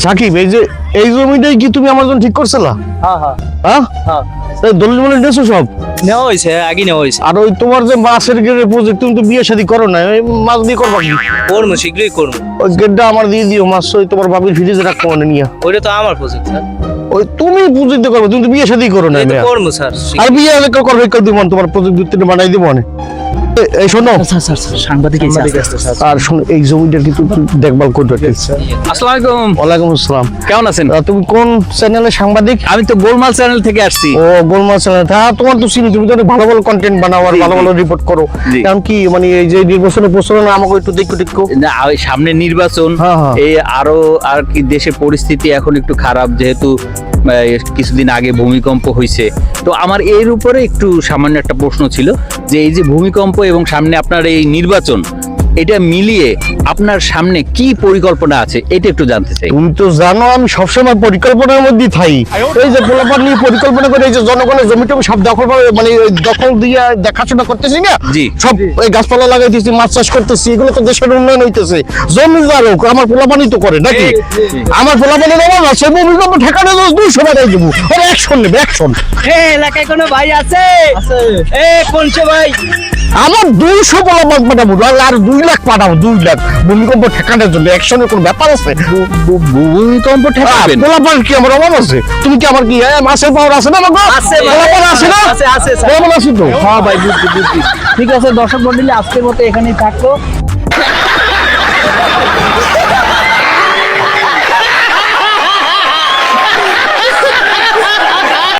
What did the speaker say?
সাকিব, এই জমিটাই কি তুমি আমার জন্য ঠিক করছিলা? হ্যাঁ হ্যাঁ হ্যাঁ, হ্যাঁ দলিল মলিল দিয়েছো সব? নেওয়া হয়েছে, আগে নেওয়া হয়েছে। আর ওই তোমার যে মাছের গেটের প্রজেক্ট, তুমি তো বিয়ে শাদী করো না, ওই মাছ দিয়ে করবা কি? করবো, শীঘ্রই করবো। ওই গেটটা আমার দিয়ে দিও, মাছ ওই তোমার বাবির ফ্রিজে রাখবো মানে নিয়ে। ওইটা তো আমার প্রজেক্ট স্যার। ওই তুমি প্রজেক্ট করবে, তুমি তো বিয়ে শাদী করো না। করবো স্যার। আর বিয়ে করবে কেউ দিব, তোমার প্রজেক্ট দু তিনটে বানাই দিব মানে। এই শোনো, সাংবাদিক আর শোনো, এই জমিটার কিন্তু দেখভাল করবে। আসসালামু আলাইকুম। ওয়ালাইকুম আসসালাম। কেমন আছেন? তুমি কোন চ্যানেলের সাংবাদিক? আমি তো গোলমাল চ্যানেল থেকে আসছি। ও, গোলমাল চ্যানেল। হ্যাঁ, তোমার তো চিনি, তুমি তো অনেক ভালো ভালো কন্টেন্ট বানাও আর ভালো ভালো রিপোর্ট করো। জি। কারণ কি মানে এই যে নির্বাচনের প্রচারণা আমাকে একটু দেখো। না, ওই সামনে নির্বাচন, হ্যাঁ, হ্যাঁ। এই আরো আর কি দেশের পরিস্থিতি এখন একটু খারাপ, যেহেতু কিছুদিন আগে ভূমিকম্প হয়েছে। তো আমার এর উপরে একটু সামান্য একটা প্রশ্ন ছিল, যে এই যে ভূমিকম্প এবং সামনে আপনার এই নির্বাচন, এটা মিলিয়ে আপনার সামনে কি পরিকল্পনা আছে, এটা একটু জানতে চাই। তুমি তো জানো আমি সবসময় পরিকল্পনার মধ্যেই থাকি। এই যে পোলাপান নিয়ে পরিকল্পনা করে এই যে জনগণের জমিটা সব দখল মানে দখল দিয়ে দেখাশোনা করতেছি না, জি। সব এই গাছপালা লাগাইতেছি, মাছ চাষ করতেছি, এগুলো তো দেশের উন্নয়ন হইতেছে। জমিদার হোক, আমার পোলাপানই তো করে নাকি? আমার পোলাপানের অভাব আছে, ভূমিকম্প ঠেকানো 200 টাকায় দেবো, ওরা অ্যাকশন নেবে, অ্যাকশন। এলাকায় কোনো ভাই আছে? এ কোনছে ভাই? আমার 200 পোলাপান পাঠাবো, আর 2 লাখ পাঠাবো, 2 লাখ ভূমিকম্প ঠেকানোর জন্য। অ্যাকশনের কোনো ব্যাপার আছে? ভূমিকম্প ঠেকাবেন? পোলাপান কি আমার অভাব আছে? তুমি কি আমার কি মাছের পাওয়ার আছে না? আছে ভাই, পোলাপান আছে না? আছে, আছে, স্যার। পোলাপান আছে তো। হ্যাঁ ভাই, বুঝছি। ঠিক আছে দর্শক মন্ডলী, আজকের মতো এখানেই থাকলো।